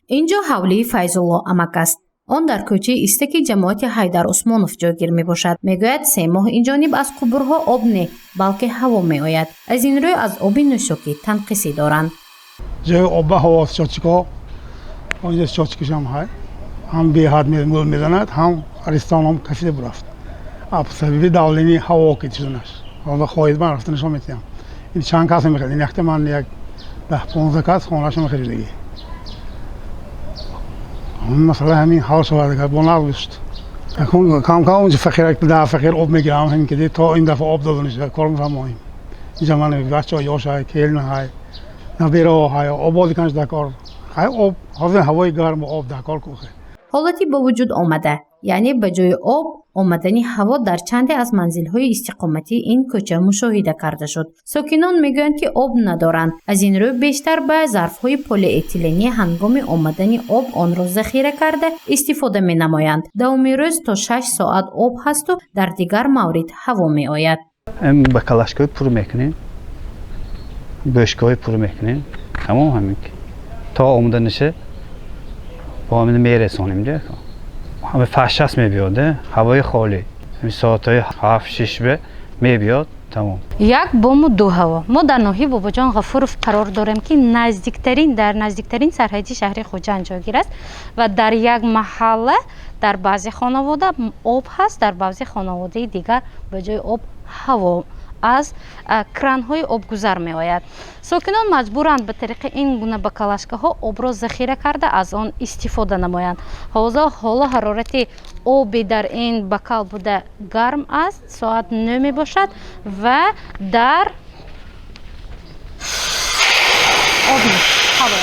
اینجا حولی فیض‌الله امک است. آن در کوچه استکی جماعت حیدر عثمانوف جایگیر می باشد. میگوید 3 ماه این جانب از قبرها آب نه بلکه هوا می آید. از این روی از آب نوشابه تنقصی دارند. جای آب و هوا است چاچیکا. اینجا چاچیکش هم هست. هم به حد میزند هم ارستان هم کشیده برفت. اب سبب داولی هوا که چیزنش. حالا خواهید من رفتنش هم میتونم. این چند کس میخواد. این وقت من یک 10-15 کس خونه‌اش میخواد دیگه. مثلا همین حال شده که بنابست. کام اونجا فقیر که فقیر آب میگیرم همین که تا این دفعه آب دادنش کار میفهمیم. اینجا من بچه‌ها یاشای کیل نه نبیرا های آبادی کنش دکار های آب حاضر هوای گرم و آب دکار کوه. حالتی با وجود آمده، یعنی به جای آب آمدنی هوا در چندی از منزل‌های استقامتی این کوچه مشاهده کرده شد. ساکنان میگویند که آب ندارند. از این رو بیشتر به ظرف‌های پلی اتیلنی هنگام آمدنی آب آن را ذخیره کرده استفاده می‌نمایند. دومی روز تا 6 ساعت آب هست و در دیگر مورد هوا می‌آید. با کلاشکوی پر می‌کنیم. بشکوی پر می‌کنیم. همین تا آمدنشه با همین میرسونیم دیگه. همه فحشست میبیاده هوای خالی همین ساعتهای 7-6 به میبیاد تمام. یک بوم و 2 هوا. ما در ناحیه بابا جان غفورов قرار داریم که نزدیکترین سرحدی شهر خوجند جایگیر است و در یک محله در بعضی خانواده آب هست، در بعضی خانواده دیگر به جای آب هوا از کران‌های آبگذر می آید. ساکنان مجبورند به طریق این گونه بکالاشکاها آب را ذخیره کرده از آن استفاده نمایند. حالا حرارت آبی در این بکال بوده گرم است، ساعت 9 می باشد و در آب هوا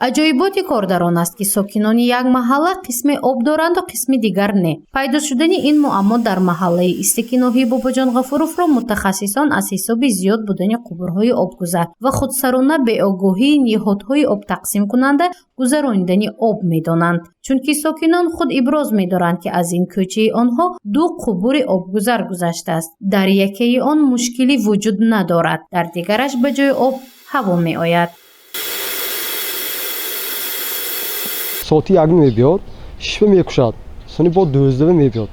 عجایبات کارداران است که ساکنان یک محله قسم آب دارند و قسم دیگر نه. پیدا شدن این معما در محله استکی ناحیه باباجان غفورов را متخصصان از حساب زیاد بودن قبرهای آبگذر و خودسرانه به آگاهی نهادهای آب تقسیم کننده گذراندن آب می‌دانند. چون که ساکنان خود ابراز می‌دارند که از این کوچه آنها 2 قبر آبگذر گذشته است. در یکی آن مشکلی وجود ندارد، در دیگرش به جای آب هوا می‌آید. ساعتی 1 میبیاد، 6 میکشد. سونی با 12 میبیاد.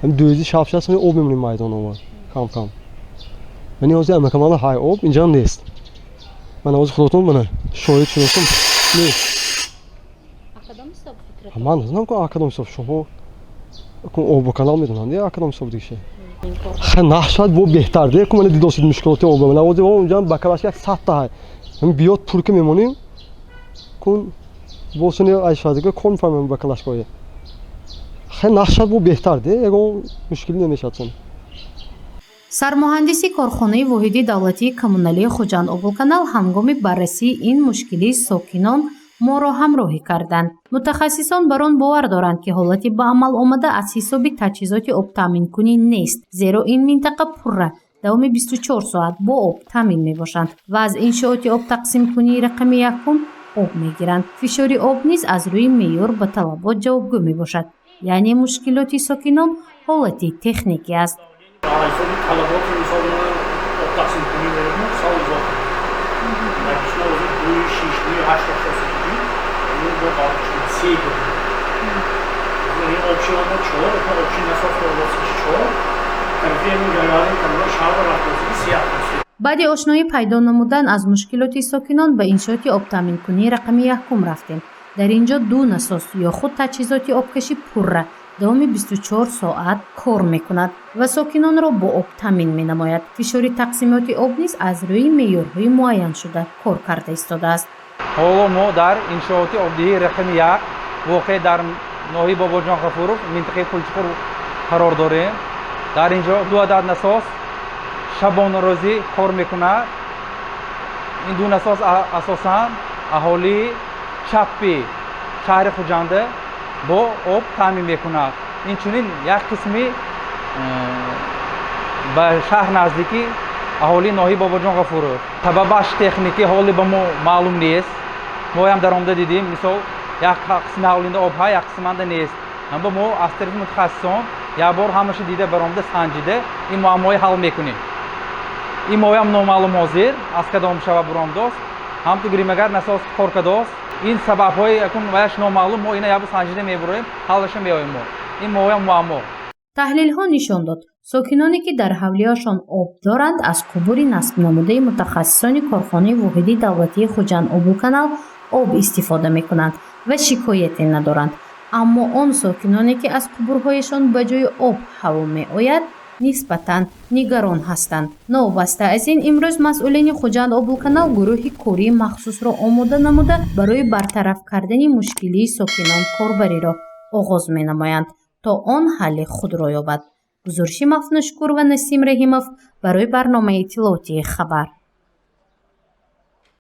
هم 12 شب سونی آب میمونیم میدان آمد. کم. من نیازی امکان های آب اینجا نیست. من از خودتون من شاهد شدم. نیست. اکادمیست فکر. من نمیدونم که اکادمیست شما آب کانال میدونم دیگه اکادمیست دیگه. خیلی نحشد بود بهتر دیگه که من دیداست مشکلاتی آب من نوازی اونجا بکراش یک 100 تا ہے. هم بیاد پول که میمونیم. کن بوسونی ایشاده که کنفرم بکلاشکویه. خیلی نحشد بود بهتر دیگه اگه مشکلی نمیشد چون. سرمهندسی کارخانه واحدی دولتی کمونالی خوجند آبوکانال هنگام بررسی این مشکلی ساکنان ما را همراهی کردند. متخصصان بر آن باور دارند که حالتی به عمل آمده از حساب تجهیزات آب تامین کنی نیست، زیرا این منطقه پر دوام 24 ساعت با آب تامین می باشند و از انشاءات آب تقسیم کنی رقم 1 آب می گیرند. فشار آب نیز از روی معیار به طلبات جوابگو می باشد. یعنی مشکلات ساکنان حالتی تکنیکی است. بعد آشنایی پیدا نمودن از مشکلات ساکنان به انشاءات آب تامین کنی رقم 1 رفتیم. در اینجا 2 نساز یا خود تجهیزات آبکشی پره دوام 24 ساعت کار میکند و ساکنان را با آب تامین می نماید. فشار تقسیمات آب نیز از روی معیارهای معین شده کار کرده ایستاده است. حالا ما در انشاءات آبدهی رقم 1 واقع در ناحیه باباجان غفورov منطقه پلچخور قرار داریم. در اینجا 2 عدد نساز شبانه روزی کار میکند. این 2 نساز اساساً اهالی چپی شهر خوجنده با آب تامین میکند. این چنین یک قسمی به شهر نزدیکی аҳолии ноҳияи Бобоҷон Ғафуров. Сабабаш техникӣ ҳоле ба мо маълум нест. Мо ҳам дар омада дидем, мисол як қисми навлинда об ҳай, як қисманда нест. Аммо мо аз тарафи мутахассисон як бор ҳамаша дида баромада санҷида ин муаммои ҳал мекунем. ин моҳам номаълум ҳозир аз кадом шава буромдост, ҳамту гиримагар насос коркадост. ин сабабҳои акун ваяш номаълум, мо ина ябу санҷида мебурем, ҳалаша меоем мо. ин моҳам муаммо. таҳлилҳо нишон дод сокиноне ки дар ҳавлиҳошон об доранд аз қубури насбнамудаи мутахассисони корхонаи воҳиди давлатии хуҷанд-обуканал об истифода мекунанд ва шикояте надоранд. аммо он сокиноне ки аз қубурҳояшон ба ҷои об ҳаво меояд нисбатан нигарон ҳастанд. новаста аз ин имрӯз масъулини хуҷанд-обуканал гурӯҳи кории махсусро омода намуда барои бартараф кардани мушкилии сокинон корбариро оғоз менамоянд то он ҳалли худро ёбад. гузориши Мафнушкур ва Насим Раҳимов барои барномаи иттилоотии хабар.